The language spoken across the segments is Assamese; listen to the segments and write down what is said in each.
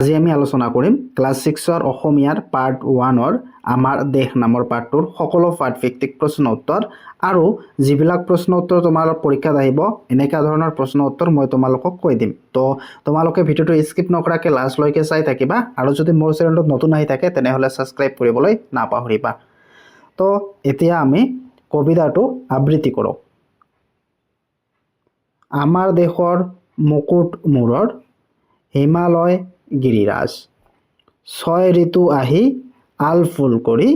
আজি আমি আলোচনা কৰিম ক্লাছ 6ৰ অসমীয়াৰ পাৰ্ট 1ৰ আমাৰ দেশ নামৰ পাৰ্টটোৰ সকলো পাঠভিত্তিক প্ৰশ্ন উত্তৰ আৰু যিবিলাক প্ৰশ্ন উত্তৰ তোমালোকৰ পৰীক্ষাত আহিব এনেকা ধৰণৰ প্ৰশ্ন উত্তৰ মই তোমালোকক কৈ দিম। তো তোমালোকে ভিডিঅ'টো স্কিপ নকৰাকে লাষ্টলৈকে চাই থাকিবা আৰু যদি মোৰ চেনেলটোত নতুন আহি থাকে তেনেহ'লে ছাবস্ক্ৰাইব কৰিবলৈ নাপাহৰিবা। তো এতিয়া আমি কবিতাটো আবৃত্তি কৰোঁ। আমাৰ দেশৰ মুকুট মূৰৰ হিমালয় গিৰিৰাজ, ছয় ঋতু আহি আল ফুল কৰি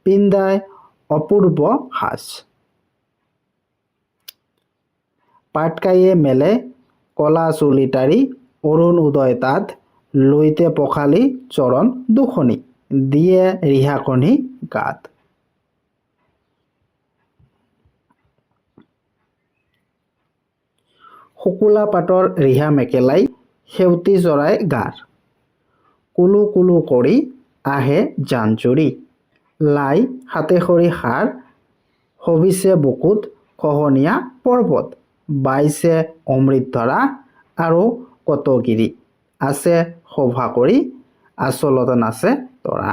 পিন্ধাই অপূৰ্ব সাজ। পাটকাইয়ে মেলে কলা চুলি তাৰি অৰুণ উদয় তাত লৈতে পখালি চৰণ দুখনি দিয়ে ৰিহাকণি গাত। শুকুলা পাতৰ ৰিহা মেখেলাই সেউতি জৰাই গাৰ, কুলু কুলু কৰি আহে জান জুৰি লাই হাতে খৰি সাৰ শোভিছে বুকুত খহনীয়া পৰ্বত বাইছে অমৃত ধৰা আৰু কত গিৰি আছে শোভা কৰি আচলত নাচে তৰা।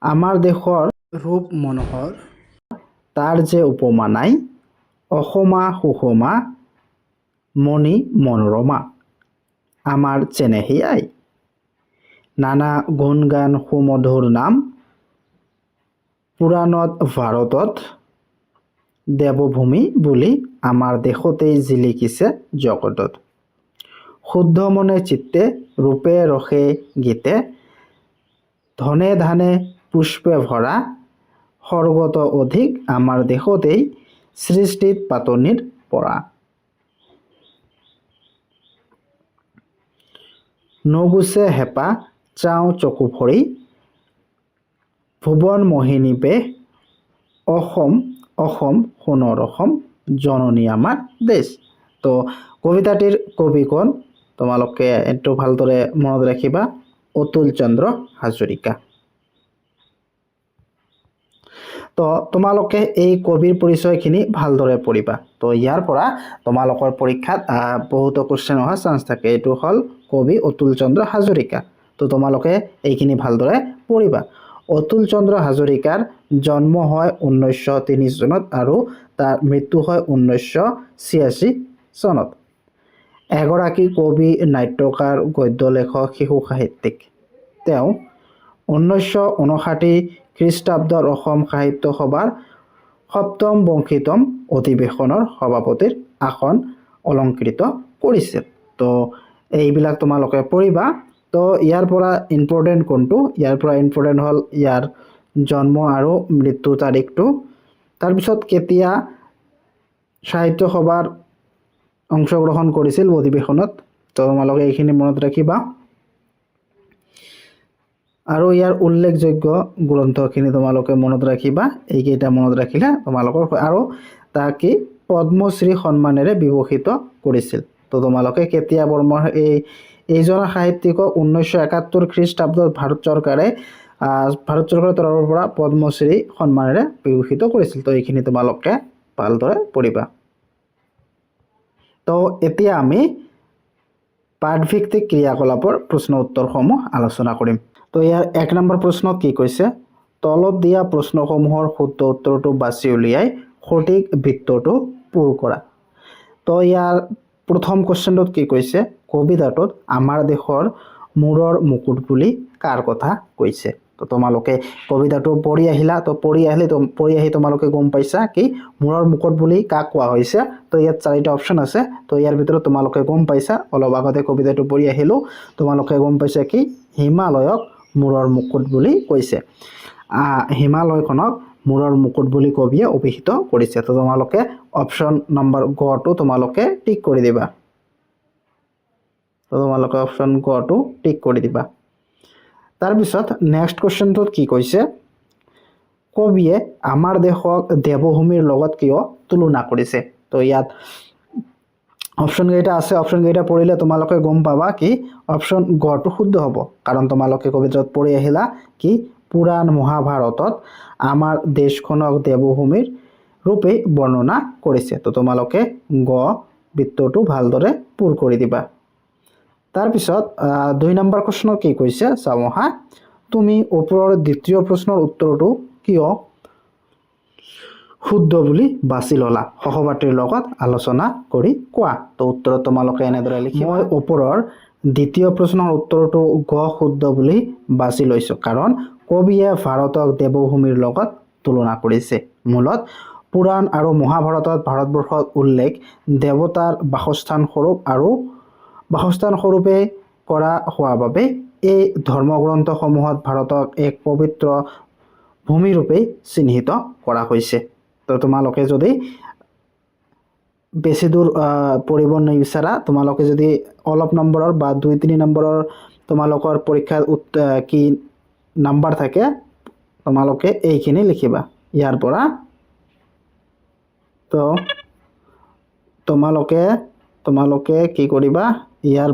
আমাৰ দেশৰ ৰূপ মনোহৰ তাৰ যে উপমা নাই, অসমা সুষমা মণি মনোৰমা আমাৰ চেনেহী আই। নানা গুণ গান সুমধুৰ নাম পুৰাণত ভাৰতত দেৱভূমি বুলি আমাৰ দেশতেই জিলিকিছে জগতত। শুদ্ধ মনে চিত্তে ৰূপে ৰসে গীতে ধনে ধানে পুষ্পে ভৰা স্বৰ্গত অধিক আমাৰ দেশতেই সৃষ্টিত পাতনিৰ পৰা। নগুছে হেঁপাহ চাওঁ চকু ভৰি ভুৱন মোহিনী বেশ অসম অসম সোণৰ অসম জননী আমাৰ দেশ। তো কবিতাটিৰ কবি কোন তোমালোকে এইটো ভালদৰে মনত ৰাখিবা, অতুল চন্দ্ৰ হাজৰিকা। তো তোমালোকে এই কবিৰ পৰিচয়খিনি ভালদৰে পঢ়িবা। তো ইয়াৰ পৰা তোমালোকৰ পৰীক্ষাত বহুতো কুৱেশ্যন অহাৰ চান্স থাকে। এইটো হ'ল কবি অতুল চন্দ্ৰ হাজৰিকা। তো তোমালোকে এইখিনি ভালদৰে পঢ়িবা। অতুল চন্দ্ৰ হাজৰিকাৰ জন্ম হয় 1930 চনত আৰু তাৰ মৃত্যু হয় 1986 চনত। এগৰাকী কবি, নাট্যকাৰ, গদ্য লেখক, শিশু সাহিত্যিক। তেওঁ 1959 খ্ৰীষ্টাব্দৰ অসম সাহিত্য সভাৰ 7ম বংশীতম অধিৱেশনৰ সভাপতিৰ আসন অলংকৃত কৰিছিল। তো এইবিলাক তোমালোকে পঢ়িবা। তো ইয়াৰ পৰা ইম্পৰ্টেণ্ট কোনটো? ইয়াৰ পৰা ইম্পৰ্টেণ্ট হ'ল ইয়াৰ জন্ম আৰু মৃত্যু তাৰিখটো, তাৰপিছত কেতিয়া সাহিত্য সভাৰ অংশগ্ৰহণ কৰিছিল অধিৱেশনত। তো তোমালোকে এইখিনি মনত ৰাখিবা আৰু ইয়াৰ উল্লেখযোগ্য গ্ৰন্থখিনি তোমালোকে মনত ৰাখিবা। এইকেইটা মনত ৰাখিলে তোমালোকৰ আৰু তাকে পদ্মশ্ৰী সন্মানেৰে বিভূষিত কৰিছিল। তো তোমালোকে কেতিয়া বৰ্মৰ এইজন সাহিত্যিকক 1971 খ্ৰীষ্টাব্দত ভাৰত চৰকাৰৰ তৰফৰ পৰা পদ্মশ্ৰী সন্মানেৰে বিভূষিত কৰিছিল। তো এইখিনি তোমালোকে ভালদৰে পঢ়িবা। তো এতিয়া আমি পাঠভিত্তিক ক্ৰিয়াকলাপৰ প্ৰশ্ন উত্তৰসমূহ আলোচনা কৰিম। তো ইয়াৰ 1 নম্বৰ প্ৰশ্নত কি কৈছে? তলত দিয়া প্ৰশ্নসমূহৰ শুদ্ধ উত্তৰটো বাছি উলিয়াই সঠিক বৃত্তটো পূৰ কৰা। তো ইয়াৰ প্ৰথম কুৱেশ্যনটোত কি কৈছে? কবিতাটোত আমাৰ দেশৰ মূৰৰ মুকুট বুলি কাৰ কথা কৈছে? তো তোমালোকে কবিতাটো পঢ়ি আহিলা। তো পঢ়ি আহি তোমালোকে গম পাইছা কি মূৰৰ মুকুট বুলি কাক কোৱা হৈছে। তো ইয়াত 4টা অপশ্যন আছে। তো ইয়াৰ ভিতৰত তোমালোকে গম পাইছা, অলপ আগতে কবিতাটো পঢ়ি আহিলো, তোমালোকে গম পাইছা কি হিমালয়ক মূৰৰ মুকুট বুলি কৈছে। হিমালয়খনক মূৰৰ মুকুট বুলি কবিয়ে অভিহিত কৰিছে। তো তোমালোকে অপশ্যন নম্বৰ গটো তোমালোকে টিক কৰি দিবা। তো তোমালোকে অপশ্যন গটো টিক কৰি দিবা। তাৰপিছত নেক্সট কুৱেশ্যনটোত কি কৈছে? কবিয়ে আমাৰ দেশক দেৱভূমিৰ লগত কিয় তুলনা কৰিছে? তো ইয়াত অপশ্যন কেইটা আছে, অপশ্যন কেইটা পঢ়িলে তোমালোকে গম পাবা কি অপশ্যন গটো শুদ্ধ হ'ব, কাৰণ তোমালোকে কবিতাত পঢ়ি আহিলা কি পুৰাণ মহাভাৰতত আমাৰ দেশখনক দেৱভূমিৰ ৰূপে বৰ্ণনা কৰিছে। তো তোমালোকে গ বৃত্তটো ভালদৰে পূৰ কৰি দিবা তাৰপিছত 2 নম্বৰ প্ৰশ্ন কি কৈছে চাও হা তুমি ওপৰৰ দ্বিতীয় প্ৰশ্নৰ উত্তৰটো কিয় শুদ্ধ বুলি বাছি ললা সহপাঠীৰ লগত আলোচনা কৰি কোৱা তো উত্তৰ তোমালোকে এনেদৰে লিখিবা মই ওপৰৰ দ্বিতীয় প্ৰশ্নৰ উত্তৰটো গ শুদ্ধ বুলি বাছি লৈছো কাৰণ কবিয়ে ভাৰতক দেৱভূমিৰ লগত তুলনা কৰিছে মূলত পুৰাণ আৰু মহাভাৰতত ভাৰতবৰ্ষত উল্লেখ দেৱতাৰ বাসস্থান স্বৰূপে কৰা হোৱা বাবে এই ধৰ্মগ্ৰন্থসমূহত ভাৰতক এক পবিত্ৰ ভূমিৰূপে চিহ্নিত কৰা হৈছে তো তোমালোকে যদি বেছি দূৰ পঢ়িব নিবিচাৰা তোমালোকে যদি অলপ নম্বৰৰ বা 2-3 নম্বৰৰ তোমালোকৰ পৰীক্ষাত কি নাম্বাৰ থাকে তোমালোকে এইখিনি লিখিবা ইয়াৰ পৰা তো তোমালোকে কি কৰিবা ইয়াৰ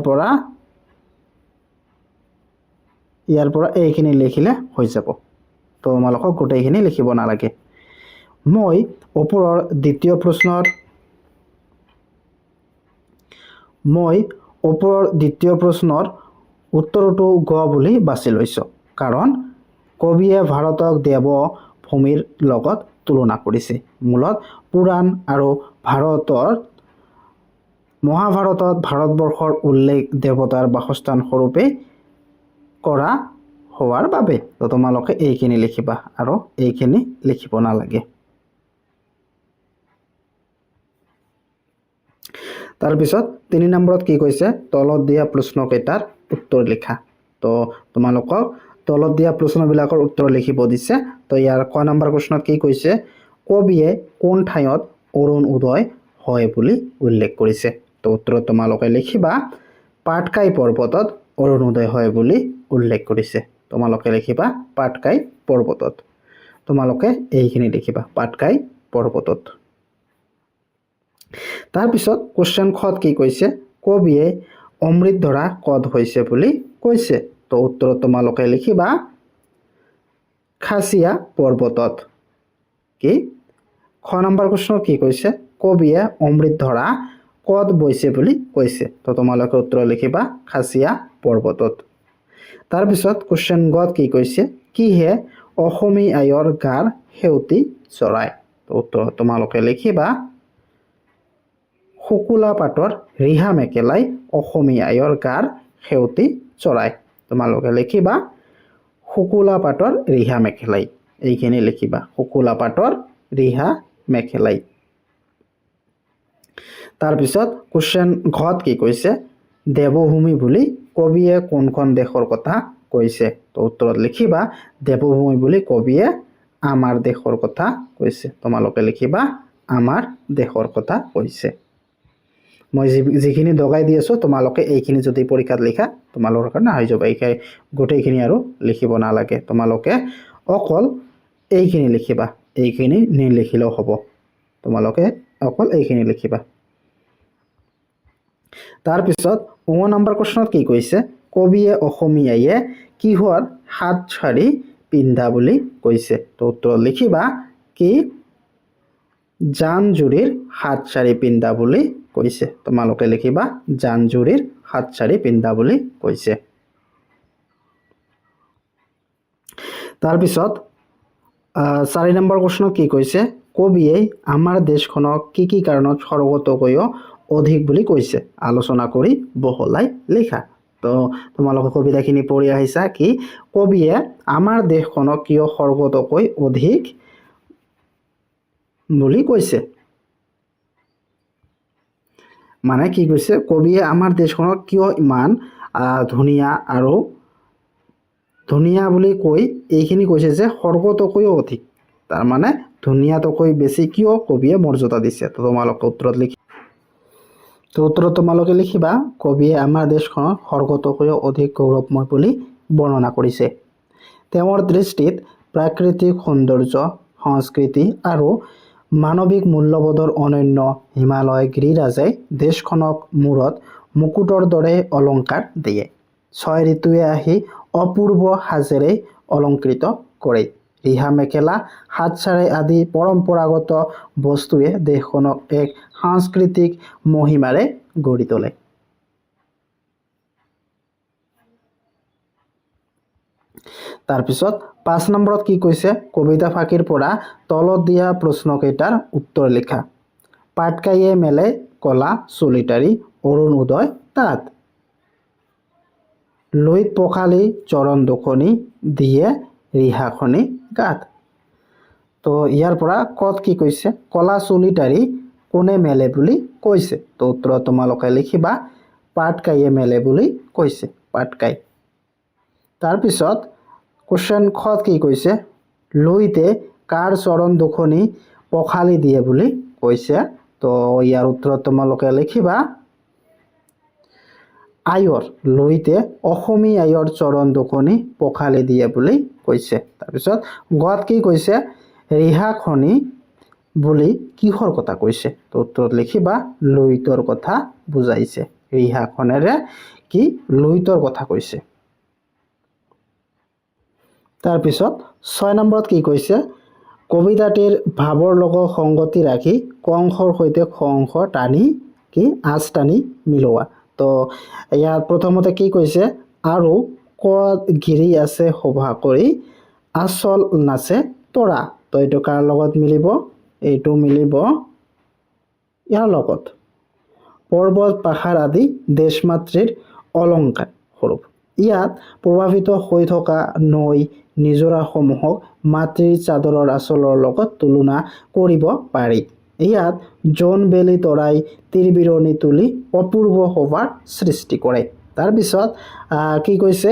পৰা এইখিনি লিখিলে হৈ যাব তো তোমালোকক গোটেইখিনি লিখিব নালাগে মই ওপৰৰ দ্বিতীয় প্ৰশ্নৰ উত্তৰটো গ বুলি বাছি লৈছো কাৰণ কবিয়ে ভাৰতক দেৱভূমিৰ লগত তুলনা কৰিছে মূলত পুৰাণ আৰু মহাভাৰতত ভাৰতবৰ্ষৰ উল্লেখ দেৱতাৰ বাসস্থান স্বৰূপে কৰা হোৱাৰ বাবে তো তোমালোকে এইখিনি লিখিবা আৰু এইখিনি লিখিব নালাগে তাৰপিছত 3 নম্বৰত কি কৈছে তলত দিয়া প্ৰশ্নকেইটাৰ উত্তৰ লিখা তো তোমালোকক তলত দিয়া প্ৰশ্নবিলাকৰ উত্তৰ লিখিব দিছে তো ইয়াৰ ক নম্বৰ প্ৰশ্নত কি কৈছে কবিয়ে কোন ঠাইত অৰুণ উদয় হয় বুলি উল্লেখ কৰিছে তো উত্তৰত তোমালোকে লিখিবা পাটকাই পৰ্বতত অৰুণ উদয় হয় বুলি উল্লেখ কৰিছে তোমালোকে লিখিবা পাটকাই পৰ্বতত তোমালোকে এইখিনি লিখিবা পাটকাই পৰ্বতত তাৰপিছত কোৱেশ্চন খত কি কৈছে কবিয়ে অমৃত ধৰা কত হৈছে বুলি কৈছে তো উত্তৰত তোমালোকে লিখিবা খাচিয়া পৰ্বতত কি খ নম্বৰ প্ৰশ্নত কি কৈছে কবিয়ে অমৃত ধৰা কত বৈছে বুলি কৈছে তো তোমালোকে উত্তৰ লিখিবা খাচিয়া পৰ্বতত তাৰপিছত কোৱেশ্চন গত কি কৈছে কিহে অসমী আয়ৰ গাৰ হেউতি চৰাই তো উত্তৰ তোমালোকে লিখিবা শুকুলা পাটৰ ৰিহা মেখেলাই অসমী আয়ৰ গাৰ হেউতি চৰাই তোমালোকে লিখিবা শুকুলা পাটৰ ৰিহা মেখেলাই এইখিনি লিখিবা শুকুলা পাটৰ ৰিহা মেখেলাই তাৰপিছত কোৱেশ্চন ঘত কি কৈছে দেৱভূমি বুলি কবিয়ে কোনখন দেশৰ কথা কৈছে তো উত্তৰত লিখিবা দেৱভূমি বুলি কবিয়ে আমাৰ দেশৰ কথা কৈছে তোমালোকে লিখিবা আমাৰ দেশৰ কথা কৈছে মই যিখিনি দগাই দি আছো তোমালোকে এইখিনি যদি পৰীক্ষাত লিখা তোমালোকৰ কাৰণে হৈ যাব গোটেইখিনি আৰু লিখিব নালাগে তোমালোকে অকল এইখিনি লিখিবা এইখিনি নিলিখিলেও হ'ব তোমালোকে অকল এইখিনি লিখিবা তাৰপিছত 9 নম্বৰ প্ৰশ্নত কি কৈছে কবিয়ে অসমীয়ায়ে কিহৰ হাত ছাৰি পিন্ধা বুলি কৈছে তো উত্তৰত লিখিবা কি জানজুৰিৰ হাত ছাৰি পিন্ধা বুলি কৈছে তোমালোকে লিখিবা জানজুৰিৰ হাত ছাৰি পিন্ধা বুলি কৈছে তাৰপিছত 4 নম্বৰ প্ৰশ্নত কি কৈছে কবিয়ে আমাৰ দেশখনক কি কাৰণত সৰ্বতকৈ অধিক বুলি কৈছে আলোচনা কৰি বহলাই লিখা তো তোমালোকে কবিতাখিনি পঢ়ি আহিছা কি কবিয়ে আমাৰ দেশখনক কিয় সৰ্বতকৈ অধিক বুলি কৈছে মানে কি কৈছে কবিয়ে আমাৰ দেশখনক কিয় ইমান ধুনীয়া বুলি কৈ এইখিনি কৈছে যে সৰ্বতকৈ অধিক তাৰ মানে ধুনীয়াতকৈ বেছি কিয় কবিয়ে মৰ্যাদা দিছে তো তোমালোকে উত্তৰত তোমালোকে লিখিবা কবিয়ে আমাৰ দেশখনক সৰ্বতকৈ অধিক গৌৰৱময় বুলি বৰ্ণনা কৰিছে তেওঁৰ দৃষ্টিত প্ৰাকৃতিক সৌন্দৰ্য সংস্কৃতি আৰু মানৱিক মূল্যবোধৰ অনন্য হিমালয় গিৰিৰাজে দেশখনক মূৰত মুকুটৰ দৰে অলংকাৰ দিয়ে 6 ঋতুৱে আহি অপূৰ্ব সাজেৰে অলংকৃত কৰে ৰিহা মেখেলা হাত চাৰাই আদি পৰম্পৰাগত বস্তুৱে দেশখনক এক সাংস্কৃতিক মহিমাৰে গঢ়ি তোলে তাৰপিছত 5 নম্বৰত কি কৈছে কবিতা ফাঁকিৰ পৰা তলত দিয়া প্ৰশ্নকেইটাৰ উত্তৰ লিখা পাটকাইয়ে মেলে কলা চুলিটাৰী অৰুণ উদয় তাত লইত পখালি চৰণ দুখনি দিয়ে ৰিহাখনি গাত তো ইয়াৰ পৰা কত কি কৈছে কলা চুলিটাৰী কোনে মেলে বুলি কৈছে তো উত্তৰ তোমালোকে লিখিবা পাটকাইয়ে মেলে বুলি কৈছে পাটকাই তাৰপিছত কোশ্চেন খত কি কৈছে লইতে কাৰ চৰণ দুখনি পখালি দিয়ে বুলি কৈছে তো ইয়াৰ উত্তৰ তোমালোকে লিখিবা আয়ৰ লইতে অসমী আয়ৰ চৰণ দুখনি পখালি দিয়ে বুলি কৈছে তাৰপিছত গত কি কৈছে ৰিহাখনি বুলি কিহৰ কথা কৈছে তো উত্তৰত লিখিবা লইতৰ কথা বুজাইছে ৰিহাখনেৰে কি লইতৰ কথা কৈছে তাৰপিছত 6 নম্বৰত কি কৈছে কবিতাটিৰ ভাৱৰ লগত সংগতি ৰাখি কংসৰ সৈতে খংস টানি কি আঁচ টানি মিলোৱা তো ইয়াত প্ৰথমতে কি কৈছে আৰু কত গিৰি আছে সভা কৰি আচল নাচে তৰা তো এইটো কাৰ লগত মিলিব এইটো মিলিব ইয়াৰ লগত পৰ্বত পাহাৰ আদি দেশমাতৃৰ অলংকাৰ স্বৰূপ ইয়াত প্ৰভাৱিত হৈ থকা নৈ নিজৰাসমূহক মাতৃৰ চাদৰৰ আঁচলৰ লগত তুলনা কৰিব পাৰি ইয়াত জন বেলি তৰাই তীৰবিৰণি তুলি অপূৰ্ব শোভাৰ সৃষ্টি কৰে তাৰপিছত কি কৈছে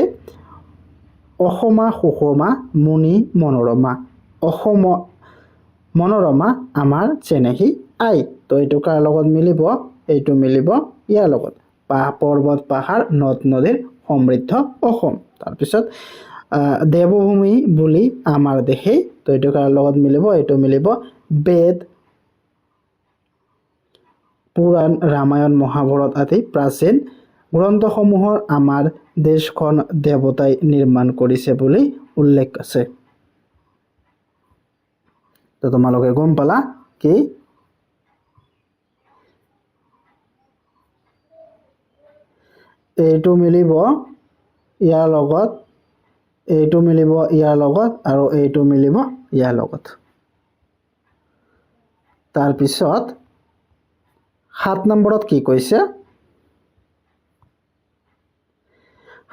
অসমা সুষমা মুনি মনোৰমা অসম মনোৰমা আমাৰ চেনেহী আই তো এইটো কাৰ লগত মিলিব এইটো মিলিব ইয়াৰ লগত পৰ্বত পাহাৰ নদ নদীৰ সমৃদ্ধ অসম তাৰপিছত দেৱভূমি বুলি আমাৰ দেশে তো এইটো কাৰ লগত মিলিব এইটো মিলিব বেদ পুৰাণ ৰামায়ণ মহাভাৰত আদি প্ৰাচীন গ্ৰন্থসমূহৰ আমাৰ দেশখন দেৱতাই নিৰ্মাণ কৰিছে বুলি উল্লেখ আছে তো তোমালোকে গম পালা কি এইটো মিলিব ইয়াৰ লগত এইটো মিলিব ইয়াৰ লগত আৰু এইটো মিলিব ইয়াৰ লগত তাৰপিছত 7 নম্বৰত কি কৈছে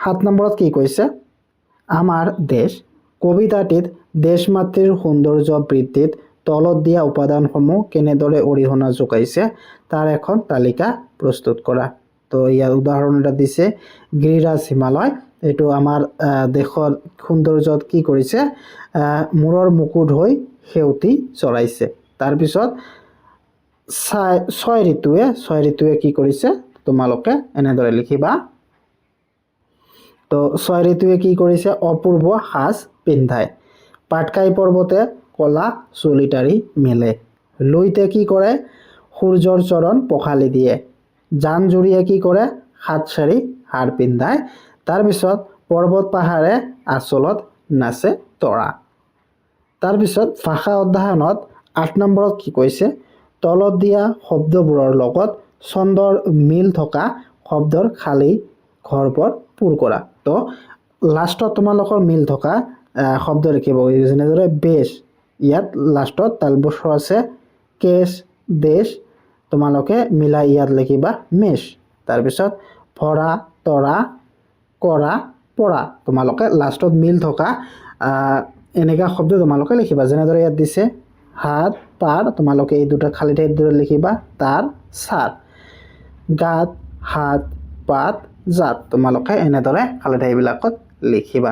7 নম্বৰত কি কৈছে আমাৰ দেশ কবিতাটিত দেশমাতৃৰ সৌন্দৰ্য বৃদ্ধিত তলত দিয়া উপাদানসমূহ কেনেদৰে অৰিহণা যোগাইছে তাৰ এখন তালিকা প্ৰস্তুত কৰা তো ইয়াৰ উদাহৰণ এটা দিছে গিৰিৰাজ হিমালয় এইটো আমাৰ দেশৰ সৌন্দৰ্যত কি কৰিছে মূৰৰ মুকুট হৈ সেউতি চৰাইছে তাৰপিছত ছয় ঋতুৱে কি কৰিছে তোমালোকে এনেদৰে লিখিবা তো ছয় ঋতুৱে কি কৰিছে অপূৰ্ব সাজ পিন্ধায় পাটকাই পৰ্বতে কলা চুলিটাৰী মেলে লইতে কি কৰে সূৰ্যৰ চৰণ পখালি দিয়ে জান জুৰিয়ে কি কৰে হাত চাৰি হাৰ পিন্ধায় তাৰপিছত পৰ্বত পাহাৰে আচলত নাচে তৰা তাৰপিছত ভাষা অধ্যয়নত 8 নম্বৰত কি কৈছে তলত দিয়া শব্দবোৰৰ লগত ছন্দৰ মিল থকা শব্দৰ খালী ঘৰবোৰ পূৰ কৰা তো লাষ্টত তোমালোকৰ মিল থকা শব্দ লিখিব যেনেদৰে বেশ ইয়াত লাষ্টত তালবস্য আছে কেশ দেশ তোমালোকে মিলাই ইয়াত লিখিবা মেশ তাৰপিছত ভৰা তৰা কৰা পৰা তোমালোকে লাষ্টত মিল থকা এনেকা শব্দ তোমালোকে লিখিবা যেনেদৰে ইয়াত দিছে হাত পাৰ তোমালোকে এই দুটা খালী ঠাইত দৰে লিখিবা তাৰ সাৰ গাত হাত পাত জাত তোমালোকে এনেদৰে খালী ঠাইবিলাকত লিখিবা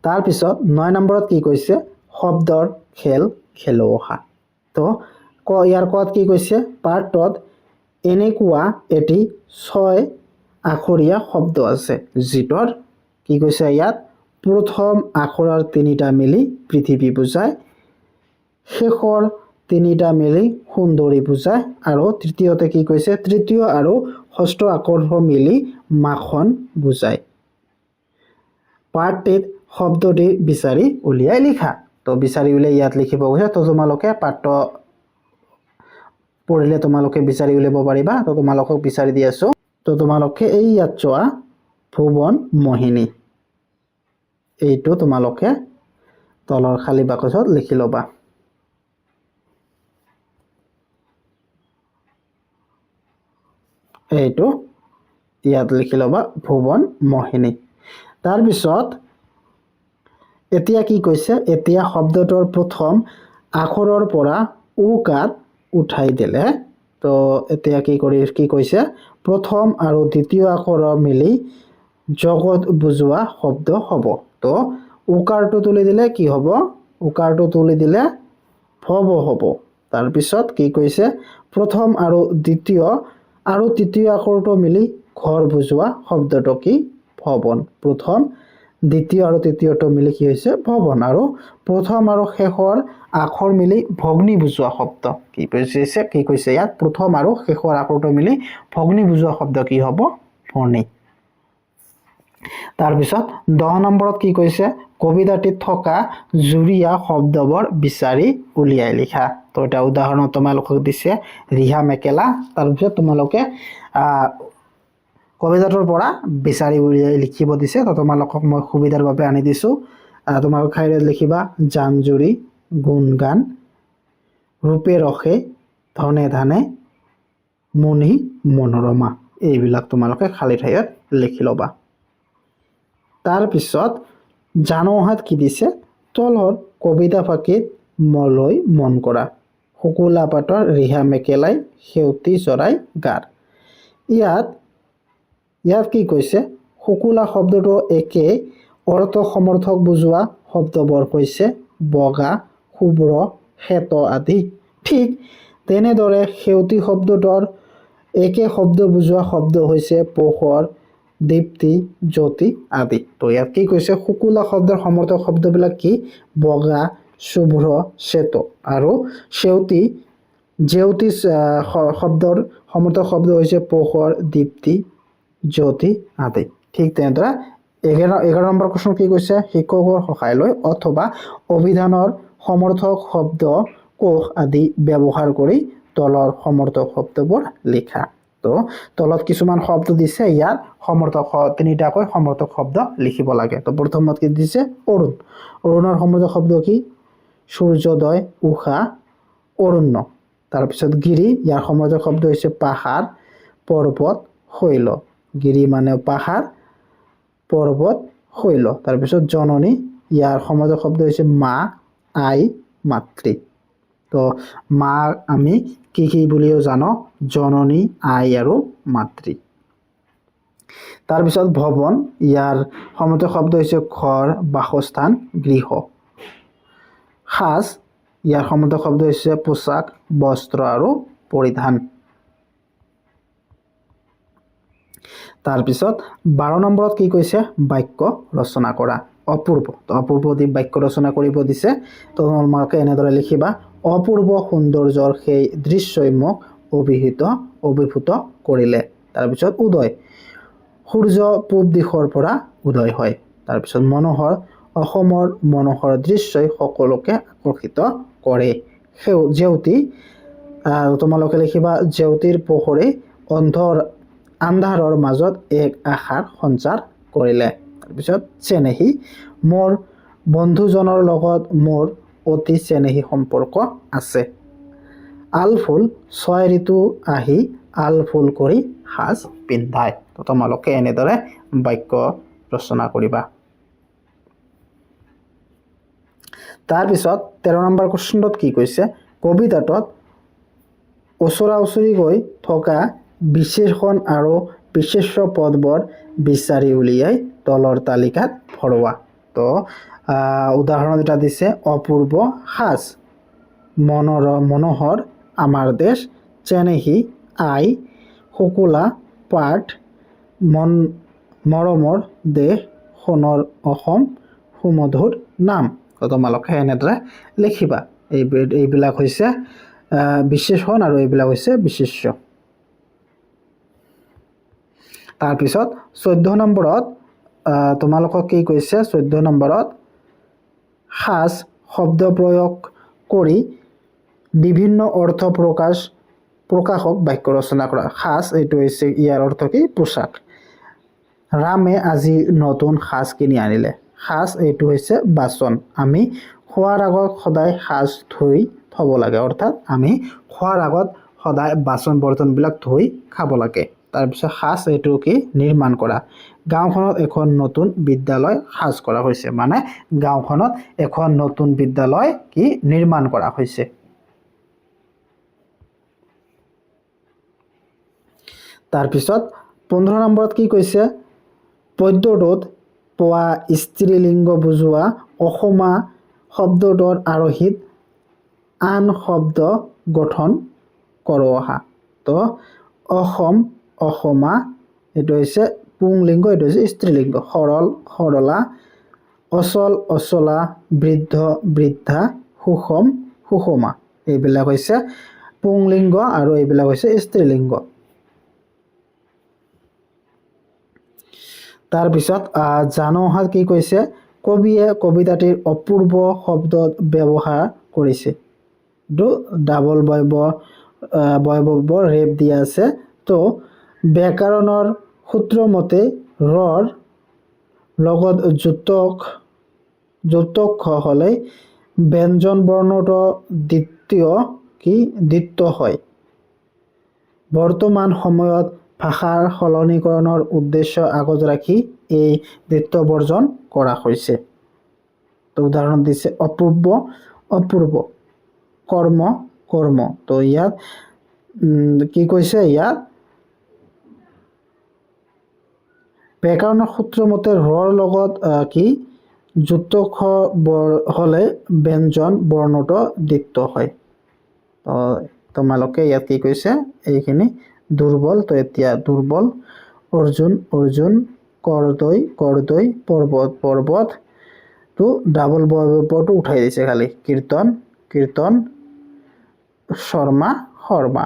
তাৰপিছত 9 নম্বৰত কি কৈছে শব্দৰ খেল খেলোৱা তো ইয়াৰ কত কি কৈছে পাৰ্টত এনেকুৱা এটি 6 আখৰীয়া শব্দ আছে যিটোৰ কি কৈছে ইয়াত প্ৰথম আখৰৰ 3টা মিলি পৃথিৱী বুজায় শেষৰ 3টা মিলি সুন্দৰী বুজায় আৰু তৃতীয়তে কি কৈছে তৃতীয় আৰু ষষ্ঠ আখৰ মিলি মাখন বুজায় পাৰ্টটিত শব্দটি বিচাৰি উলিয়াই লিখা তো বিচাৰি উলিয়াই ইয়াত লিখিব গৈছে তো তোমালোকে পাঠ্য পঢ়িলে তোমালোকে বিচাৰি উলিয়াব পাৰিবা তো তোমালোকক বিচাৰি দি আছো তো তোমালোকে এই ইয়াত চোৱা ভুৱন মোহিনী এইটো তোমালোকে তলৰ খালী বাকচত লিখি ল'বা এইটো ইয়াত লিখি ল'বা ভুৱন মোহিনী তাৰ পিছত এতিয়া কি কৈছে এতিয়া শব্দটোৰ প্ৰথম আখৰৰ পৰা উকাৰ উঠাই দিলে তো এতিয়া কি কৈছে প্ৰথম আৰু দ্বিতীয় আখৰ মিলি জগত বুজোৱা শব্দ হ'ব তো উকাৰটো তুলি দিলে কি হ'ব উকাৰটো তুলি দিলে ভৱ হ'ব তাৰ পিছত কি কৈছে প্ৰথম আৰু দ্বিতীয় আৰু তৃতীয় আখৰটো মিলি ঘৰ বুজোৱা শব্দটো কি ভৱন প্ৰথম দ্বিতীয় আৰু তৃতীয়টো মিলি কি হৈছে ভৱন আৰু প্ৰথম আৰু শেষৰ আখৰ মিলি ভগ্নী বুজোৱা শব্দ কি কৈছে ইয়াত প্ৰথম আৰু শেষৰ আখৰটো মিলি ভগ্নী বুজোৱা শব্দ কি হ'ব ভনী তাৰ পিছত 10 নম্বৰত কি কৈছে কবিতাটিত থকা জুৰিয়া শব্দবোৰ বিচাৰি উলিয়াই লিখা তো এটা উদাহৰণ তোমালোকক দিছে ৰিহা মেকেলা তাৰ পিছত তোমালোকে কবিতাটোৰ পৰা বিচাৰি উলিয়াই লিখিব দিছে তো তোমালোকক মই সুবিধাৰ বাবে আনি দিছো তোমালোক খাইৰত লিখিবা জানজুৰি গুণগান ৰূপে ৰখে ধনে ধানে মুনি মনোৰমা এইবিলাক তোমালোকে খালী ঠাইত লিখি ল'বা তাৰ পিছত জানোহাত কি দিছে তলৰ কবিতা ফাঁকিত মলৈ মন কৰা শুকুলা পাতৰ ৰিহা মেকেলাই সেউতি চৰাই গাৰ ইয়াত কি কৈছে শুকুলা শব্দটো একে অৰ্থ সমৰ্থক বুজোৱা শব্দবোৰ হৈছে বগা শুভ্ৰ শ্বেত আদি ঠিক তেনেদৰে সেউতি শব্দটোৰ একে শব্দ বুজোৱা শব্দ হৈছে পোহৰ দীপ্তি জ্যোতি আদি তো ইয়াত কি কৈছে শুকুলা শব্দৰ সমৰ্থক শব্দবিলাক কি বগা শুভ্ৰ শ্বেত আৰু জেউতি শব্দৰ সমৰ্থক শব্দ হৈছে পোহৰ দীপ্তি জ্যোতি আদি ঠিক তেনেদৰে 11 নম্বৰ প্ৰশ্ন কি কৈছে শিক্ষকৰ সহায় লৈ অথবা অভিধানৰ সমৰ্থক শব্দ কোষ আদি ব্যৱহাৰ কৰি তলৰ সমৰ্থক শব্দবোৰ লিখা তো তলত কিছুমান শব্দ দিছে ইয়াত সমৰ্থক তিনিটাকৈ সমৰ্থক শব্দ লিখিব লাগে তো প্ৰথমত কি দিছে অৰুণ অৰুণৰ সমৰ্থক শব্দ কি সূৰ্যোদয় উষা অৰণ্য তাৰ পিছত গিৰি ইয়াৰ সমৰ্থক শব্দ হৈছে পাহাৰ পৰ্বত শৈল গিৰি মানে পাহাৰ পৰ্বত শৈল তাৰ পিছত জননী ইয়াৰ সমৰ্থক শব্দ হৈছে মা আই মাতৃ তো মা আমি কি বুলিও জানো জননী আই আৰু মাতৃ তাৰ পিছত ভৱন ইয়াৰ সমৰ্থক শব্দ হৈছে ঘৰ বাসস্থান গৃহ সাজ ইয়াৰ সমৰ্থক শব্দ হৈছে পোছাক বস্ত্ৰ আৰু পৰিধান তাৰ পিছত 12 নম্বৰত কি কৈছে বাক্য ৰচনা কৰা অপূৰ্ব তো অপূৰ্ব দি বাক্য ৰচনা কৰিব দিছে তো তোমালোকে এনেদৰে লিখিবা অপূৰ্ব সৌন্দৰ্যৰ সেই দৃশ্যই মোক অভিভূত কৰিলে তাৰ পিছত উদয় সূৰ্য পূব দিশৰ পৰা উদয় হয় তাৰ পিছত মনোহৰ অসমৰ মনোহৰ দৃশ্যই সকলোকে আকৰ্ষিত কৰে জেউতি তোমালোকে লিখিবা জেউতিৰ পোহৰে আন্ধাৰৰ মাজত এক আশাৰ সঞ্চাৰ কৰিলে তাৰ পিছত চেনেহী মোৰ বন্ধুজনৰ লগত মোৰ অতি চেনেহী সম্পৰ্ক আছে আলফুল 6 ঋতু আহি আলফুল কৰি সাজ পিন্ধায় তো তোমালোকে এনেদৰে বাক্য ৰচনা কৰিবা তাৰ পিছত 13 নম্বৰ কোৱেশ্চনত কি কৈছে কবিতাটোত ওচৰা ওচৰি গৈ থকা বিশেষণ আৰু বিশেষ্য পদবোৰ বিচাৰি উলিয়াই তলৰ তালিকাত ভৰোৱা তো উদাহৰণ এটা দিছে অপূৰ্ব সাজ মনোহৰ আমাৰ দেশ চেনেহী আই শুকুলা পাঠ মৰমৰ দেশ সোণৰ অসম সুমধুৰ নাম তো তোমালোকে এনেদৰে লিখিবা এইবিলাক হৈছে বিশেষণ আৰু এইবিলাক হৈছে বিশেষ্য তাৰ পিছত 14 নম্বৰত তোমালোকক কি কৈছে 14 নম্বৰত সাজ শব্দ প্ৰয়োগ কৰি বিভিন্ন অৰ্থ প্ৰকাশক বাক্য ৰচনা কৰা। সাজ এইটো হৈছে ইয়াৰ অৰ্থ কি পোচাক। ৰামে আজি নতুন সাজ কিনি আনিলে। সাজ এইটো হৈছে বাচন। আমি খোৱাৰ আগত সদায় সাজ ধুই থব লাগে, অৰ্থাৎ আমি খোৱাৰ আগত সদায় বাচন বৰ্তনবিলাক ধুই খাব লাগে। তাৰপিছত সাজ এইটো কি নিৰ্মাণ কৰা। গাঁওখনত এখন নতুন বিদ্যালয় সাজ কৰা হৈছে, মানে গাঁওখনত এখন নতুন বিদ্যালয় কি নিৰ্মাণ কৰা হৈছে। তাৰপিছত 15 নম্বৰত কি কৈছে পদ্যটোত পোৱা স্ত্ৰীলিংগ বুজোৱা অসমা শব্দটোৰ আৰোহিত আন শব্দ গঠন কৰোৱা। তো অসম অসমা এইটো হৈছে পুংলিংগ, এইটো হৈছে স্ত্ৰীলিংগ। সৰল সৰলা, অচল অচলা, বৃদ্ধ বৃদ্ধা, সুষম সুষমা, এইবিলাক হৈছে পুংলিংগ আৰু এইবিলাক হৈছে স্ত্ৰীলিংগ। তাৰপিছত জানহাত কি কৈছে কবিয়ে কবিতাটিৰ অপূৰ্ব শব্দ ব্যৱহাৰ কৰিছে। এইটো ডাবল বয়ব ৰেপ দিয়া আছে। তো ব্যাকৰণৰ সূত্ৰ মতে ৰৰ লগত যুক্তক হ'লে ব্যঞ্জন বৰ্ণটো দ্বিত্ব হয়। বৰ্তমান সময়ত ভাষাৰ সলনিকৰণৰ উদ্দেশ্য আগত ৰাখি এই দ্বিত্ব বৰ্জন কৰা হৈছে। তো উদাহৰণ দিছে অপূৰ্ব অপূৰ্ব, কৰ্ম কৰ্ম। তো ইয়াত কি কৈছে ইয়াত ব্যাকৰণৰ সূত্ৰ মতে ৰৰ লগত কি যুক্ত হ'লে ব্যঞ্জন বৰ্ণটো দ্বিত্ব হয়। তো তোমালোকে ইয়াত কি কৈছে এইখিনি দুৰ্বল। তো এতিয়া দুৰ্বল অৰ্জুন অৰ্জুন, কৰদৈ কৰদৈ, পৰ্বত পৰ্বত। তো ডাবল বয়বটো উঠাই দিছে খালি কীৰ্তন কীৰ্তন, শৰ্মা শৰ্মা।